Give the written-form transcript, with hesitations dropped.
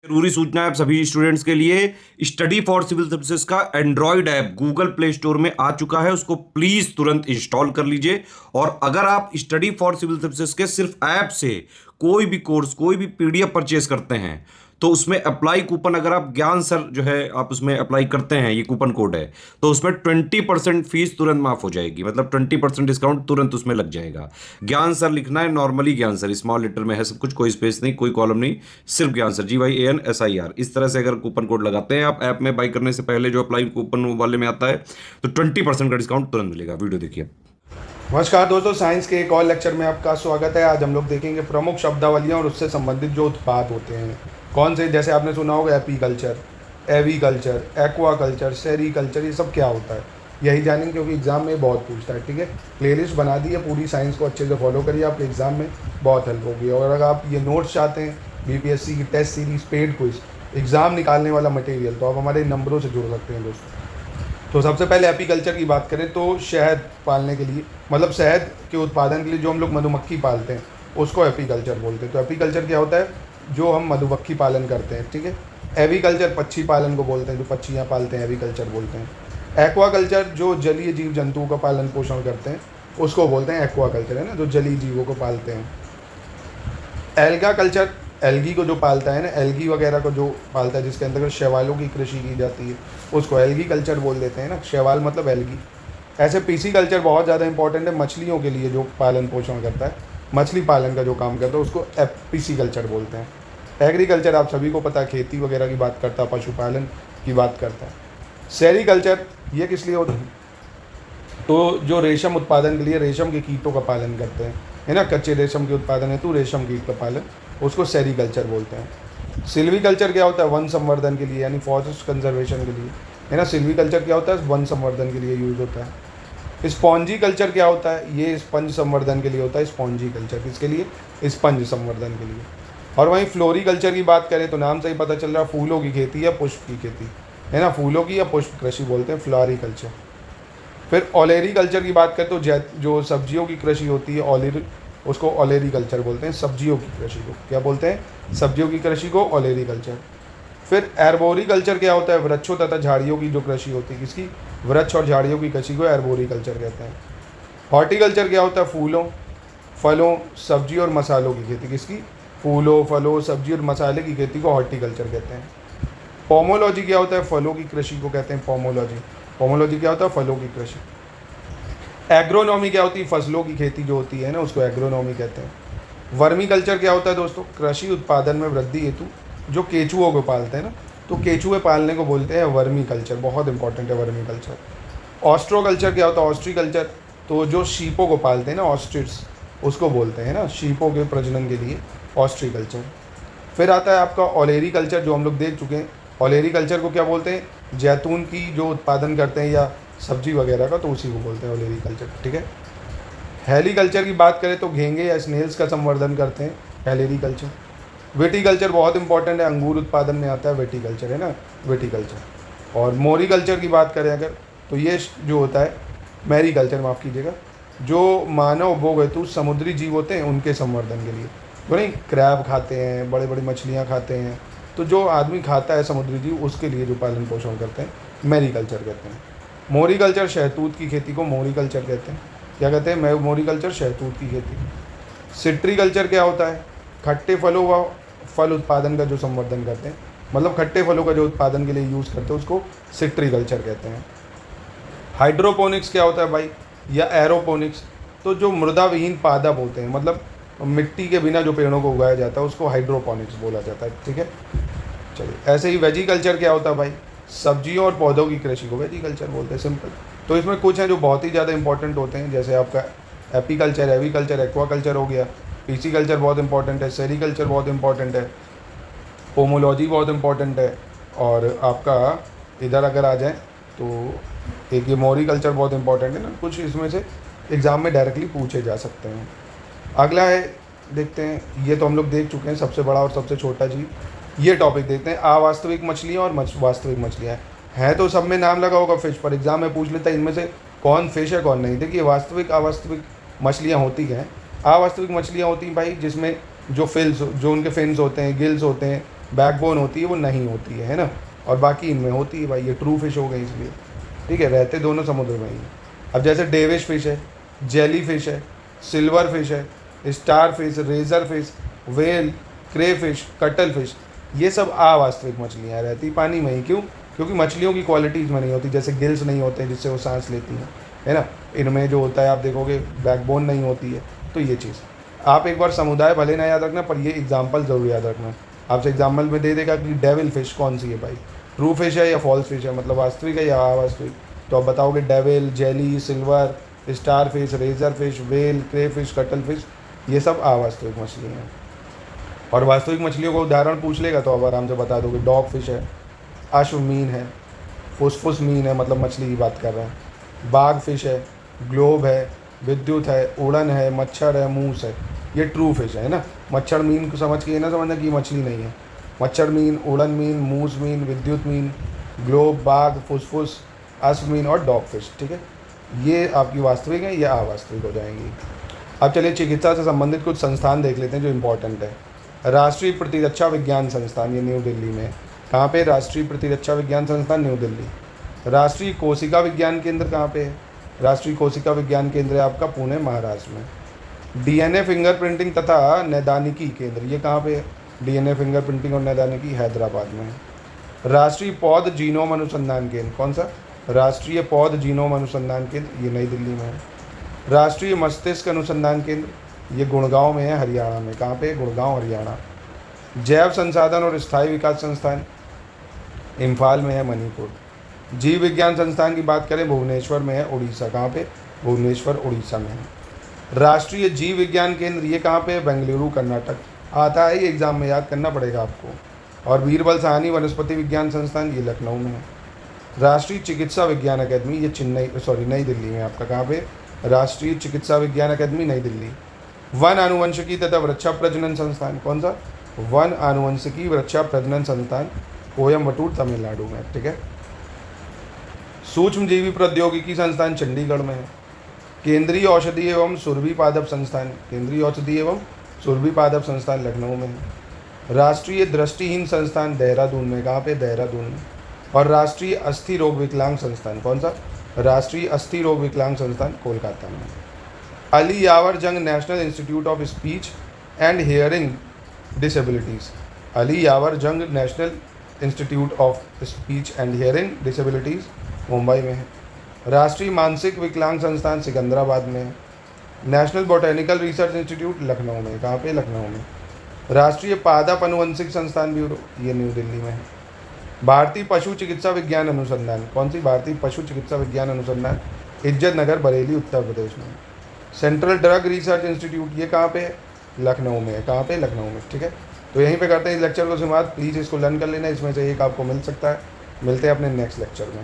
जरूरी सूचना है आप सभी स्टूडेंट्स के लिए। स्टडी फॉर सिविल सर्विसेज का Android app Google play store में आ चुका है, उसको प्लीज तुरंत इंस्टॉल कर लीजिए। और अगर आप स्टडी फॉर सिविल सर्विसेज के सिर्फ ऐप से कोई भी कोर्स, कोई भी पीडीएफ परचेज करते हैं तो उसमें अप्लाई कूपन, अगर आप ज्ञान सर जो है आप उसमें अप्लाई करते हैं, ये कूपन कोड है, तो उसमें 20% फीस तुरंत माफ हो जाएगी। मतलब 20% डिस्काउंट तुरंत उसमें लग जाएगा। ज्ञान सर लिखना है, नॉर्मली ज्ञान सर स्मॉल लेटर में है सब कुछ, कोई स्पेस नहीं, कोई कॉलम नहीं, सिर्फ ज्ञान सर GYANSIR। इस तरह से अगर कूपन कोड लगाते हैं आप ऐप में बाई करने से पहले, जो अप्लाई कूपन वाले में आता है, तो 20% का डिस्काउंट तुरंत मिलेगा। वीडियो देखिए। नमस्कार दोस्तों, साइंस के एक और लेक्चर में आपका स्वागत है। आज हम लोग देखेंगे प्रमुख शब्दावलियाँ और उससे संबंधित जो उत्पाद होते हैं। कौन से, जैसे आपने सुना होगा एपीकल्चर, एवीकल्चर, एक्वाकल्चर, सेरीकल्चर, ये सब क्या होता है यही जानेंगे, क्योंकि एग्जाम में बहुत पूछता है। ठीक है, प्लेलिस्ट बना दी है, पूरी साइंस को अच्छे से फॉलो करिए, आपके एग्जाम में बहुत हेल्प होगी। और अगर आप ये नोट्स चाहते हैं, BPSC की test series, paid quiz, exam निकालने वाला मटेरियल, तो आप हमारे नंबरों से जुड़ सकते हैं दोस्तों। तो सबसे पहले एपीकल्चर की बात करें तो शहद पालने के लिए, मतलब शहद के उत्पादन के लिए जो हम लोग मधुमक्खी पालते हैं उसको एपीकल्चर बोलते हैं। तो एपीकल्चर क्या होता है? जो हम मधुमक्खी पालन करते हैं। ठीक है। एवीकल्चर पक्षी पालन को बोलते हैं, जो पक्षियाँ पालते हैं एवीकल्चर बोलते हैं। एक्वाकल्चर जो जलीय जीव जंतुओं का पालन पोषण करते हैं उसको बोलते हैं एक्वाकल्चर, है ना, जो जलीय जीवों को पालते हैं। एल्गा कल्चर एल्गी को जो पालता है ना, एल्गी वगैरह को जो पालता है, जिसके अंदर शैवालों की कृषि की जाती है, उसको एल्गी कल्चर बोल देते हैं ना। शैवाल मतलब एल्गी। ऐसे पीसी कल्चर बहुत ज़्यादा इंपॉर्टेंट है, मछलियों के लिए जो पालन पोषण करता है, मछली पालन का जो काम करता है उसको पीसी कल्चर बोलते हैं। एग्रीकल्चर आप सभी को पता है, खेती वगैरह की बात करता है, पशुपालन की बात करता है। सेरीकल्चर ये किस लिए होता है? तो जो रेशम उत्पादन के लिए रेशम के कीटों का पालन करते हैं, है ना, कच्चे रेशम के उत्पादन हेतु रेशम कीट का पालन, उसको सेरीकल्चर बोलते हैं। सिल्वीकल्चर क्या होता है? वन संवर्धन के लिए, यानी फॉरेस्ट कंजर्वेशन के लिए, है ना। सिल्वीकल्चर क्या होता है? वन संवर्धन के लिए यूज़ होता है। स्पॉन्जी कल्चर क्या होता है? ये स्पंज संवर्धन के लिए होता है। स्पॉन्जी कल्चर किसके लिए? स्पंज संवर्धन के लिए। और वहीं फ्लोरीकल्चर की बात करें तो नाम से ही पता चल रहा है, फूलों की खेती या पुष्प की खेती, है ना, फूलों की या पुष्प कृषि बोलते हैं, फ्लोरीकल्चर। फिर ओलेरीकल्चर की बात करें तो जो सब्जियों की कृषि होती है, उसको ओलेरीकल्चर बोलते हैं। सब्जियों की कृषि को क्या बोलते हैं? सब्जियों की कृषि को ओलेरीकल्चर। फिर एर्बोरीकल्चर क्या होता है? वृक्षों तथा झाड़ियों की जो कृषि होती है, किसकी? वृक्ष और झाड़ियों की कृषि को एर्बोरीकल्चर कहते हैं। हॉर्टिकल्चर क्या होता है? फूलों, फलों, सब्जी और मसालों की खेती, किसकी? फूलों, फलों, सब्जी और मसाले की खेती को हॉर्टिकल्चर कहते हैं। पोमोलॉजी क्या होता है? फलों की कृषि को कहते हैं पोमोलॉजी। पोमोलॉजी क्या होता है? फलों की कृषि। एग्रोनॉमी क्या होती है? फसलों की खेती जो होती है ना, उसको एग्रोनॉमी कहते हैं। वर्मी कल्चर क्या होता है दोस्तों? कृषि उत्पादन में वृद्धि हेतु जो केचुओं को पालते हैं ना, तो केचुए पालने को बोलते हैं वर्मी कल्चर। बहुत इंपॉर्टेंट है वर्मी कल्चर। ऑस्ट्रोकल्चर क्या होता है? ऑस्ट्रीकल्चर तो जो शीपों को पालते हैं ना, ऑस्ट्रिच, उसको बोलते हैं ना, शीपों के प्रजनन के लिए ऑस्ट्रीकल्चर। फिर आता है आपका ओलेरीकल्चर, जो हम लोग देख चुके हैं। ओलेरीकल्चर को क्या बोलते हैं? जैतून की जो उत्पादन करते हैं या सब्जी वगैरह का, तो उसी को बोलते हैं ओलेरीकल्चर। ठीक है। हेलीकल्चर की बात करें तो घेंगे या स्नेल्स का संवर्धन करते हैं, हेलेरीकल्चर। विटीकल्चर बहुत इंपॉर्टेंट है, अंगूर उत्पादन में आता है विटीकल्चर, है ना, विटीकल्चर। और मोरीकल्चर की बात करें अगर, तो ये जो होता है मैरीकल्चर, माफ़ कीजिएगा, जो मानव उपभोग हेतु समुद्री जीव होते हैं उनके संवर्धन के लिए, तो नहीं, क्रैब खाते हैं, बड़े बड़ी मछलियाँ खाते हैं, तो जो आदमी खाता है समुद्री जीव, उसके लिए जो पालन पोषण करते हैं, मैरीकल्चर कहते हैं। मोरीकल्चर शहतूत की खेती को मोरीकल्चर कहते हैं। क्या कहते हैं? मोरीकल्चर शहतूत की खेती। सिट्रीकल्चर क्या होता है? खट्टे फलों व फल उत्पादन का जो संवर्धन करते हैं, मतलब खट्टे फलों का जो उत्पादन के लिए यूज़ करते हैं, उसको सिट्रीकल्चर कहते हैं। हाइड्रोपोनिक्स क्या होता है भाई? या एरोपोनिक्स, तो जो मृदा विहीन पादप होते हैं, मतलब मिट्टी के बिना जो पेड़ों को उगाया जाता है, उसको हाइड्रोपोनिक्स बोला जाता है। ठीक है। चलिए, ऐसे ही वेजिकल्चर क्या होता है भाई? सब्जियों और पौधों की कृषि को वेजिकल्चर बोलते हैं, सिंपल। तो इसमें कुछ हैं जो बहुत ही ज़्यादा इंपॉर्टेंट होते हैं, जैसे आपका एपीकल्चर, एवीकल्चर, एक्वाकल्चर हो गया। पीसीकल्चर बहुत इंपॉर्टेंट है। सेरीकल्चर बहुत इंपॉर्टेंट है। पोमोलॉजी बहुत इंपॉर्टेंट है। और आपका इधर अगर आ जाए तो एक ये मोरीकल्चर बहुत इंपॉर्टेंट है ना। कुछ इसमें से एग्ज़ाम में डायरेक्टली पूछे जा सकते हैं। अगला है, देखते हैं, ये तो हम लोग देख चुके हैं, सबसे बड़ा और सबसे छोटा जीव। ये टॉपिक देखते हैं, अवास्तविक मछलियाँ और वास्तविक मछलियाँ। हैं तो सब में नाम लगा होगा फिश, पर एग्जाम में पूछ लेता है इनमें से कौन फिश है कौन नहीं। देखिए, वास्तविक अवास्तविक मछलियाँ होती हैं। अवास्तविक मछलियाँ होती हैं भाई जिसमें जो फिल्स, जो उनके फिन्स होते हैं, गिल्स होते हैं, बैकबोन होती है वो नहीं होती है ना, और बाकी इनमें होती है भाई। ये ट्रू फिश हो गई इसलिए, ठीक है, रहते दोनों समुद्र में ही। अब जैसे डेविश फिश है, जेली फिश है, सिल्वर फिश है, starfish, razorfish, whale, crayfish, cuttlefish, ये सब अवास्तविक मछलियाँ रहती पानी में ही। क्यों? क्योंकि मछलियों की क्वालिटीज़ में नहीं होती, जैसे गिल्स नहीं होते हैं जिससे वो सांस लेती हैं, है ना। इनमें जो होता है आप देखोगे बैकबोन नहीं होती है। तो ये चीज़ आप एक बार समुदाय भले ना याद रखना, पर ये एग्जाम्पल ज़रूर याद रखना। आपसे एग्जाम्पल में दे देगा कि डेविल फिश कौन सी है भाई, ट्रू फिश है या फॉल्स फिश है, मतलब वास्तविक है या अवास्तविक। तो आप बताओगे devil, jelly, silver, starfish, razorfish, whale, crayfish, cuttlefish, ये सब अवास्तविक मछलियाँ हैं। और वास्तविक मछलियों को उदाहरण पूछ लेगा तो आप आराम से बता दोगे। डॉग फिश है, अश्वमीन है, फुसफुस मीन है, मतलब मछली की बात कर रहे हैं, बाघ फिश है, ग्लोब है, विद्युत है, उड़न है, मच्छर है, मूस है, ये ट्रू फिश है ना। मच्छर मीन को समझ के ये ना समझना कि मछली नहीं है। मच्छर मीन, उड़न मीन, मूस मीन, विद्युत मीन, ग्लोब, बाघ, फुसफुस, अश्वमीन और डॉग फिश, ठीक है, ये आपकी वास्तविक है या अवास्तविक हो जाएंगी। अब चलिए चिकित्सा से संबंधित कुछ संस्थान देख लेते हैं जो इम्पोर्टेंट है। राष्ट्रीय प्रतिरक्षा विज्ञान संस्थान, ये न्यू दिल्ली में। कहाँ पे? राष्ट्रीय प्रतिरक्षा विज्ञान संस्थान न्यू दिल्ली। राष्ट्रीय कोशिका विज्ञान केंद्र कहाँ पे है? राष्ट्रीय कोशिका विज्ञान केंद्र है आपका पुणे, महाराष्ट्र में। डीएनए फिंगरप्रिंटिंग तथा नैदानिकी केंद्र, ये कहाँ पे है? डीएनए फिंगरप्रिंटिंग और नैदानिकी हैदराबाद में है। राष्ट्रीय पौध जीनोम अनुसंधान केंद्र, कौन सा? राष्ट्रीय पौध जीनोम अनुसंधान केंद्र, ये नई दिल्ली में है। राष्ट्रीय मस्तिष्क अनुसंधान केंद्र, ये गुड़गांव में है, हरियाणा में। कहाँ पे? गुड़गांव, हरियाणा। जैव संसाधन और स्थायी विकास संस्थान इम्फाल में है, मणिपुर। जीव विज्ञान संस्थान की बात करें भुवनेश्वर में है, उड़ीसा। कहाँ पे? भुवनेश्वर, उड़ीसा में है। राष्ट्रीय जीव विज्ञान केंद्र, ये कहाँ पे है? बेंगलुरु, कर्नाटक। आता है ये एग्जाम में, याद करना पड़ेगा आपको। और बीरबल साहनी वनस्पति विज्ञान संस्थान, ये लखनऊ में है। राष्ट्रीय चिकित्सा विज्ञान अकादमी, ये नई दिल्ली में आपका। कहाँ पे? राष्ट्रीय चिकित्सा विज्ञान अकादमी, नई दिल्ली। वन आनुवंशिकी तथा वृक्षा प्रजनन संस्थान, कौन सा? वन आनुवंशिकी वृक्षा प्रजनन संस्थान, कोयम्बटूर, तमिलनाडु में, ठीक है। सूक्ष्मजीवी प्रौद्योगिकी संस्थान चंडीगढ़ में है। केंद्रीय औषधि एवं सुरभि पादप संस्थान, केंद्रीय औषधि एवं सुरभि पादप संस्थान लखनऊ में है। राष्ट्रीय दृष्टिहीन संस्थान देहरादून में। कहाँ पे? देहरादून में। और राष्ट्रीय अस्थि रोग विकलांग संस्थान, कौन सा? राष्ट्रीय अस्थि रोग विकलांग संस्थान, कोलकाता में। Ali Yavar Jung national institute of speech and hearing disabilities, Ali Yavar Jung national institute of speech and hearing disabilities, Mumbai में है। राष्ट्रीय मानसिक विकलांग संस्थान सिकंदराबाद में है। National botanical research institute Lucknow में। कहाँ पे? लखनऊ में। राष्ट्रीय पादप अनुवंशिक संस्थान ब्यूरो, ये न्यू दिल्ली में है। भारतीय पशु चिकित्सा विज्ञान अनुसंधान, कौन सी? भारतीय पशु चिकित्सा विज्ञान अनुसंधान, इज्जत नगर, बरेली, उत्तर प्रदेश में। सेंट्रल ड्रग रिसर्च इंस्टीट्यूट, ये कहाँ पे है? लखनऊ में है। कहाँ पे? लखनऊ में, ठीक है। तो यहीं पे करते हैं इस लेक्चर को समाप्त। प्लीज़ इसको लर्न कर लेना, इसमें से एक आपको मिल सकता है। मिलते हैं अपने नेक्स्ट लेक्चर में।